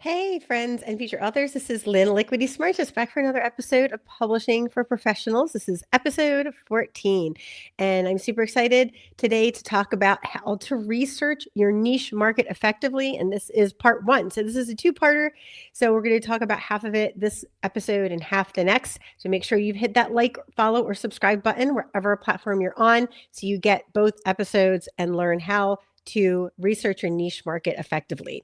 Hey, friends and future authors. This is Lynn Liquidy Smartest back for another episode of Publishing for Professionals. This is episode 14, and I'm super excited today to talk about how to research your niche market effectively. And this is part one. So, this is a two-parter. So, we're going to talk about half of it this episode and half the next. So, make sure you've hit that like, follow, or subscribe button wherever platform you're on so you get both episodes and learn how to research your niche market effectively.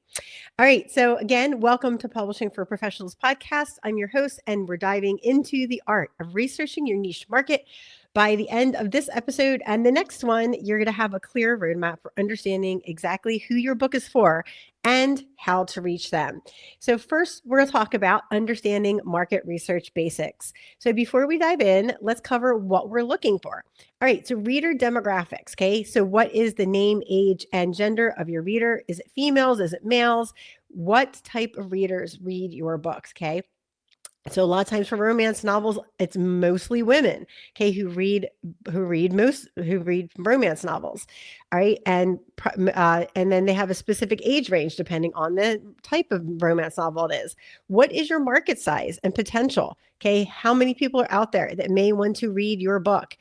All right. So, again, welcome to Publishing for Professionals podcast. I'm your host, and we're diving into the art of researching your niche market. By the end of this episode and the next one, you're going to have a clear roadmap for understanding exactly who your book is for and how to reach them. So, first, we're going to talk about understanding market research basics. So, before we dive in, let's cover what we're looking for. All right, so reader demographics, okay? So what is the name, age, and gender of your reader? Is it females? Is it males? What type of readers read your books, okay? So a lot of times for romance novels, it's mostly women, okay, who read romance novels, all right, and then they have a specific age range depending on the type of romance novel it is. What is your market size and potential? Okay, how many people are out there that may want to read your book?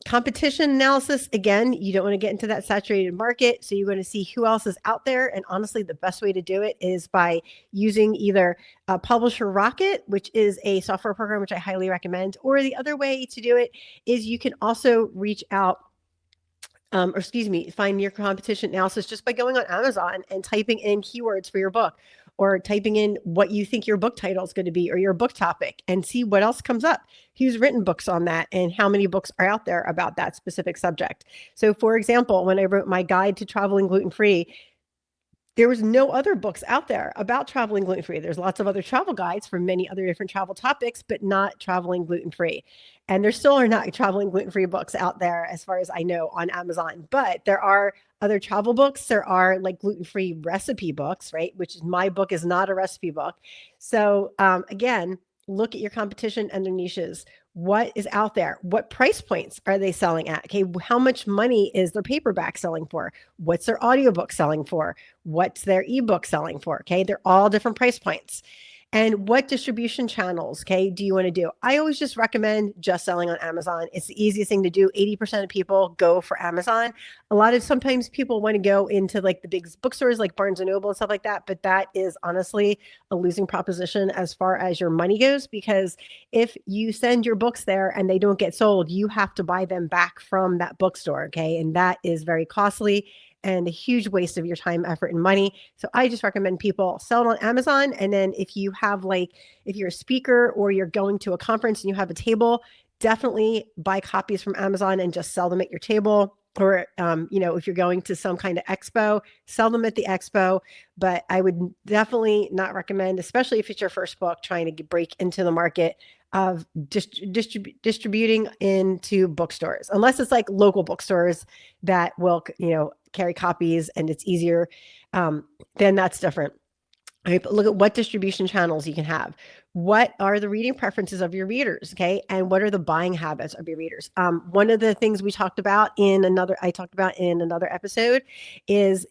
Competition analysis, again, you don't want to get into that saturated market. So you're going to see who else is out there. And honestly, the best way to do it is by using either Publisher Rocket, which is a software program which I highly recommend, or the other way to do it is you can also reach out find your competition analysis just by going on Amazon and typing in keywords for your book or typing in what you think your book title is going to be or your book topic and see what else comes up. Who's written books on that and how many books are out there about that specific subject. So, for example, when I wrote my guide to traveling gluten-free, there was no other books out there about traveling gluten-free. There's lots of other travel guides for many other different travel topics, but not traveling gluten-free. And there still are not traveling gluten-free books out there, as far as I know, on Amazon. But there are other travel books. There are like gluten-free recipe books, right? Which is my book is not a recipe book. So again, look at your competition and their niches. What is out there? What price points are they selling at? Okay, how much money is their paperback selling for? What's their audiobook selling for? What's their ebook selling for? Okay, they're all different price points. And what distribution channels, okay, do you want to do? I always just recommend just selling on Amazon. It's the easiest thing to do. 80% of people go for Amazon. Sometimes people want to go into like the big bookstores like Barnes and Noble and stuff like that, but that is honestly a losing proposition as far as your money goes, because if you send your books there and they don't get sold, you have to buy them back from that bookstore, okay? And that is very costly and a huge waste of your time, effort, and money. So I just recommend people sell it on Amazon. And then if you're a speaker or you're going to a conference and you have a table, definitely buy copies from Amazon and just sell them at your table. Or, if you're going to some kind of expo, sell them at the expo. But I would definitely not recommend, especially if it's your first book, trying to break into the market of distributing into bookstores, unless it's like local bookstores that will, carry copies and it's easier. Then that's different. Right, but look at what distribution channels you can have. What are the reading preferences of your readers? Okay. And what are the buying habits of your readers? One of the things I talked about in another episode is,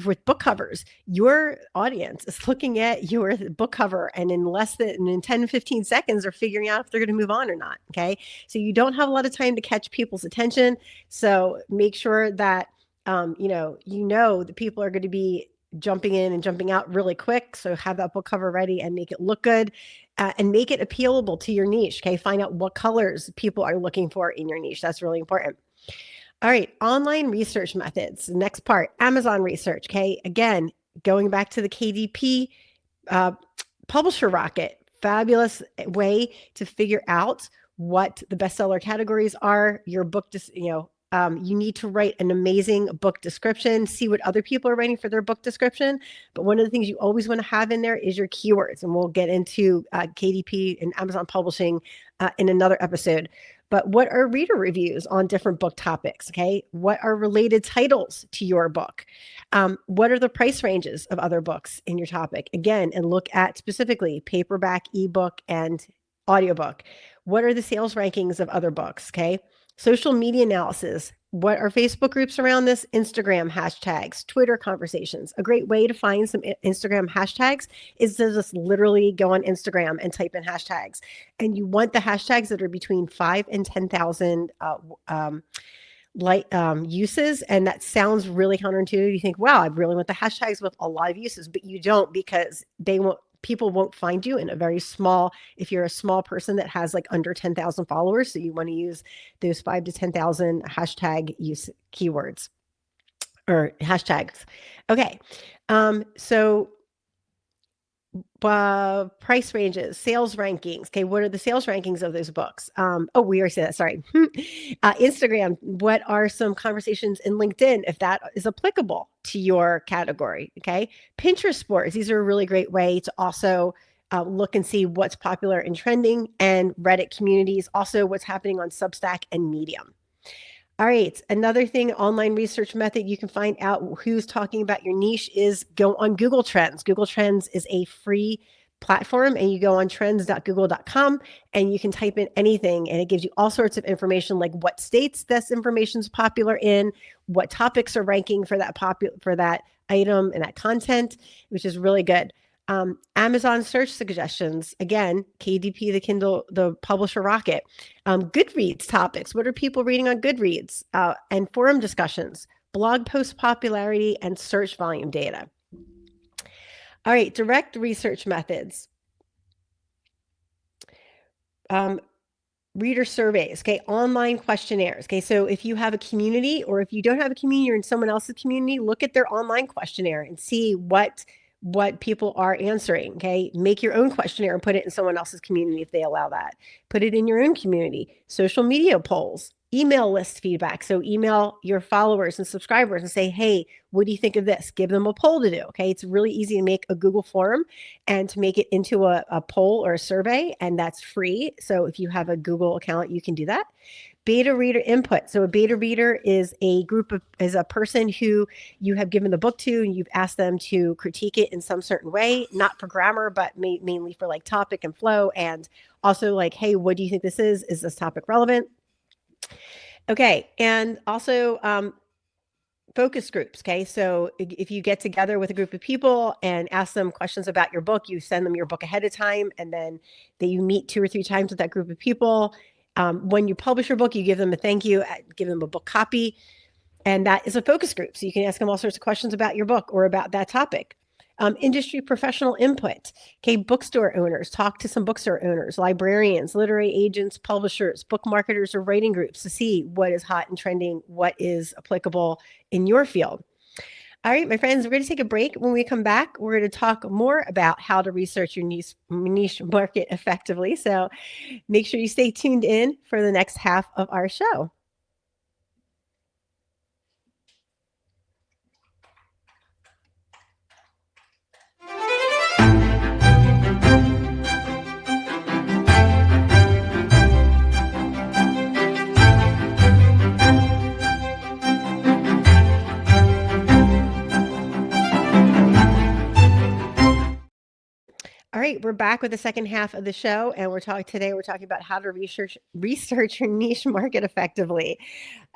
with book covers, your audience is looking at your book cover and in 10, 15 seconds are figuring out if they're going to move on or not. Okay. So you don't have a lot of time to catch people's attention. So make sure that, that people are going to be jumping in and jumping out really quick. So have that book cover ready and make it look good and make it appealable to your niche. Okay. Find out what colors people are looking for in your niche. That's really important. All right. Online research methods. Next part, Amazon research. Okay. Again, going back to the KDP Publisher Rocket, fabulous way to figure out what the bestseller categories are. Your book, you need to write an amazing book description, see what other people are writing for their book description. But one of the things you always want to have in there is your keywords. And we'll get into KDP and Amazon publishing in another episode. But what are reader reviews on different book topics? Okay. What are related titles to your book? What are the price ranges of other books in your topic? Again, and look at specifically paperback, ebook, and audiobook. What are the sales rankings of other books? Okay. Social media analysis, What are Facebook groups around this? Instagram hashtags, Twitter conversations. A great way to find some Instagram hashtags is to just literally go on Instagram and type in hashtags. And you want the hashtags that are between 5 and 10,000 uses. And that sounds really counterintuitive. You think, wow, I really want the hashtags with a lot of uses, but you don't, because people won't find you in a very small, if you're a small person that has like under 10,000 followers. So you want to use those 5 to 10,000 hashtag use keywords or hashtags. Okay. So price ranges, sales rankings. Okay, what are the sales rankings of those books? We already said that. Sorry. Instagram. What are some conversations in LinkedIn, if that is applicable to your category? Okay, Pinterest boards. These are a really great way to also look and see what's popular and trending, and Reddit communities. Also, what's happening on Substack and Medium. All right. Another thing, online research method, you can find out who's talking about your niche is go on Google Trends. Google Trends is a free platform, and you go on trends.google.com and you can type in anything, and it gives you all sorts of information, like what states this information is popular in, what topics are ranking for that item and that content, which is really good. Amazon search suggestions, again, KDP, the Kindle, the publisher rocket. Goodreads topics. What are people reading on Goodreads? And forum discussions, blog post popularity, and search volume data. All right, direct research methods. Reader surveys, okay, online questionnaires. Okay, so if you have a community, or if you don't have a community, you're in someone else's community, look at their online questionnaire and see what people are answering. Okay, make your own questionnaire and put it in someone else's community if they allow that. Put it in your own community. Social media polls, email list feedback. So email your followers and subscribers and say, hey, what do you think of this? Give them a poll to do. Okay, it's really easy to make a Google form and to make it into a poll or a survey, and that's free. So if you have a Google account, you can do that. Beta reader input. So a beta reader is a person who you have given the book to, and you've asked them to critique it in some certain way, not for grammar, but mainly for like topic and flow. And also like, hey, what do you think this is? Is this topic relevant? Okay. And also focus groups. Okay. So if you get together with a group of people and ask them questions about your book, you send them your book ahead of time, and then you meet 2 or 3 times with that group of people. When you publish your book, you give them a thank you, give them a book copy, and that is a focus group. So you can ask them all sorts of questions about your book or about that topic. Industry professional input. Okay, bookstore owners, talk to some bookstore owners, librarians, literary agents, publishers, book marketers, or writing groups to see what is hot and trending, what is applicable in your field. All right, my friends, we're going to take a break. When we come back, we're going to talk more about how to research your niche market effectively. So make sure you stay tuned in for the next half of our show. All right, we're back with the second half of the show, and we're talking about how to research your niche market effectively.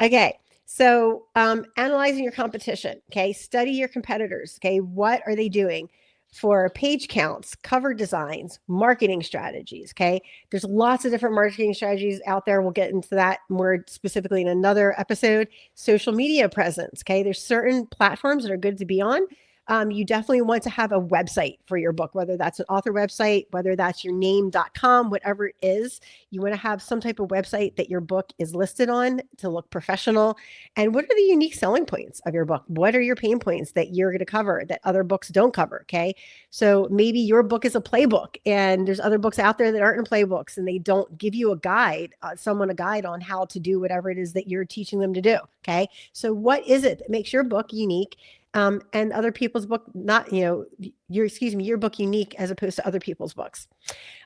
Okay, so analyzing your competition. Okay, study your competitors. Okay, what are they doing for page counts, cover designs, marketing strategies? Okay, there's lots of different marketing strategies out there. We'll get into that more specifically in another episode. Social media presence. Okay, there's certain platforms that are good to be on. You definitely want to have a website for your book, whether that's an author website, whether that's your name.com, whatever it is. You want to have some type of website that your book is listed on to look professional. And what are the unique selling points of your book? What are your pain points that you're going to cover that other books don't cover? Okay. So maybe your book is a playbook, and there's other books out there that aren't in playbooks, and they don't give you a guide, a guide on how to do whatever it is that you're teaching them to do. Okay. So what is it that makes your book unique? And other people's book, your book unique as opposed to other people's books.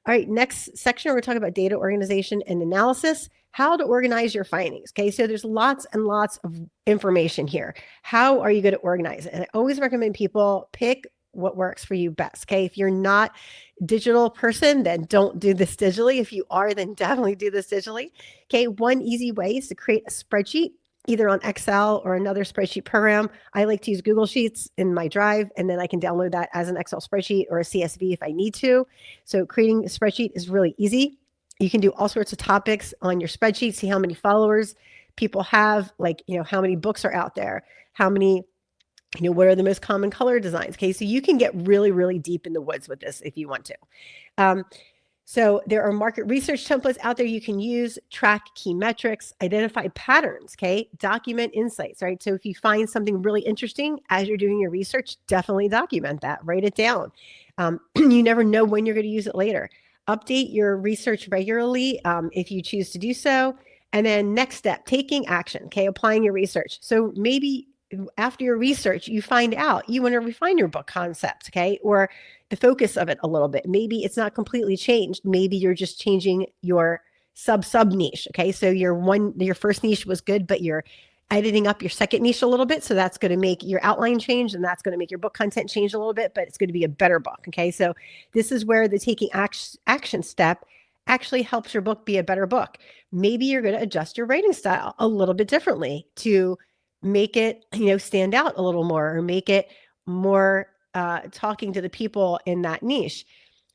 All right, next section, we're going to talk about data organization and analysis, how to organize your findings. Okay, so there's lots and lots of information here. How are you going to organize it? And I always recommend people pick what works for you best. Okay, if you're not a digital person, then don't do this digitally. If you are, then definitely do this digitally. Okay, one easy way is to create a spreadsheet either on Excel or another spreadsheet program. I like to use Google Sheets in my Drive, and then I can download that as an Excel spreadsheet or a CSV if I need to. So creating a spreadsheet is really easy. You can do all sorts of topics on your spreadsheet, see how many followers people have, like, how many books are out there, how many, what are the most common color designs. Okay, so you can get really, really deep in the woods with this if you want to. So there are market research templates out there you can use, track key metrics, identify patterns, okay? Document insights, right? So if you find something really interesting as you're doing your research, definitely document that, write it down. You never know when you're going to use it later. Update your research regularly if you choose to do so. And then next step, taking action, okay? Applying your research. So maybe after your research, you find out you want to refine your book concept, okay? Or the focus of it a little bit. Maybe it's not completely changed. Maybe you're just changing your sub niche. Okay. So your first niche was good, but you're editing up your second niche a little bit. So that's going to make your outline change, and that's going to make your book content change a little bit, but it's going to be a better book. Okay. So this is where the taking action step actually helps your book be a better book. Maybe you're going to adjust your writing style a little bit differently to make it, stand out a little more, or make it more talking to the people in that niche.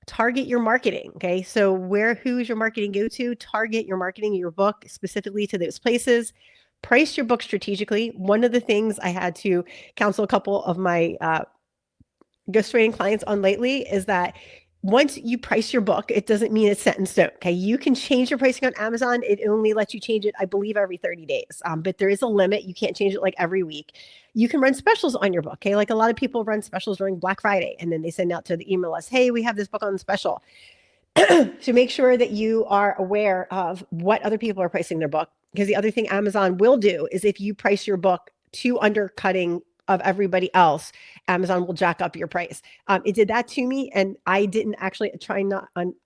Target your marketing. Okay. So who's your marketing go to? Target your marketing, your book specifically to those places. Price your book strategically. One of the things I had to counsel a couple of my ghostwriting clients on lately is that once you price your book, it doesn't mean it's set in stone. Okay. You can change your pricing on Amazon. It only lets you change it, I believe, every 30 days. But there is a limit. You can't change it like every week. You can run specials on your book. Okay. Like a lot of people run specials during Black Friday, and then they send out to the email list, hey, we have this book on special. So make sure that you are aware of what other people are pricing their book. Because the other thing Amazon will do is if you price your book too undercutting of everybody else, Amazon will jack up your price. It did that to me, and I didn't actually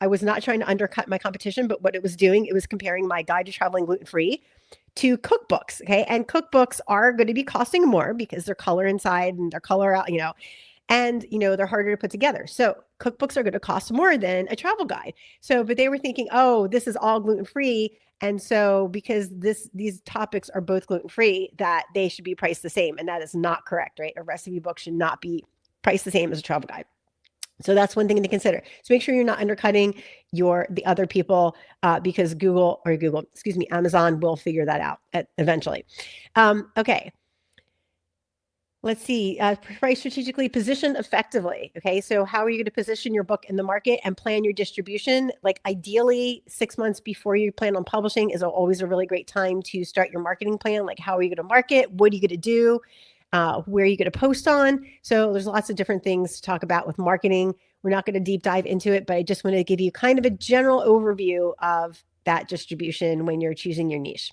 I was not trying to undercut my competition, but what it was doing, it was comparing my Guide to Traveling Gluten-Free to cookbooks. Okay. And cookbooks are going to be costing more because they're color inside and they're color out, and they're harder to put together. So cookbooks are going to cost more than a travel guide. So, but they were thinking, oh, this is all gluten-free. And so because these topics are both gluten-free, that they should be priced the same. And that is not correct, right? A recipe book should not be priced the same as a travel guide. So that's one thing to consider. So make sure you're not undercutting the other people because Amazon will figure that out eventually. Okay. Let's see, price strategically, position effectively. Okay, so how are you going to position your book in the market and plan your distribution? Like ideally 6 months before you plan on publishing is always a really great time to start your marketing plan. Like how are you going to market? What are you going to do? Where are you going to post on? So there's lots of different things to talk about with marketing. We're not going to deep dive into it, but I just want to give you kind of a general overview of that distribution when you're choosing your niche.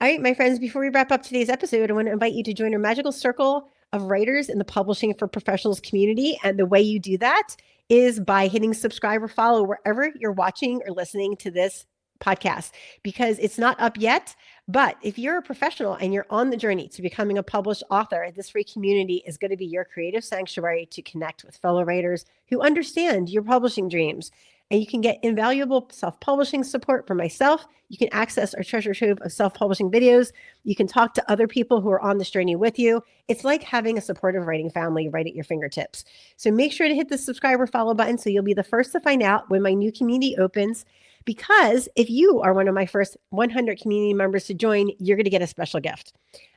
All right, my friends, before we wrap up today's episode, I want to invite you to join our magical circle of writers in the Publishing for Professionals community. And the way you do that is by hitting subscribe or follow wherever you're watching or listening to this podcast, because it's not up yet. But if you're a professional and you're on the journey to becoming a published author, this free community is going to be your creative sanctuary to connect with fellow writers who understand your publishing dreams. And you can get invaluable self-publishing support from myself. You can access our treasure trove of self-publishing videos. You can talk to other people who are on this journey with you. It's like having a supportive writing family right at your fingertips. So make sure to hit the subscribe or follow button so you'll be the first to find out when my new community opens. Because if you are one of my first 100 community members to join, you're going to get a special gift.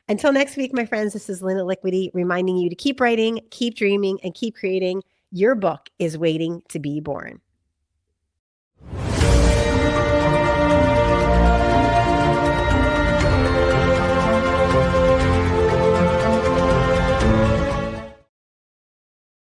Until next week, my friends, this is Linda Liquidy reminding you to keep writing, keep dreaming, and keep creating. Your book is waiting to be born.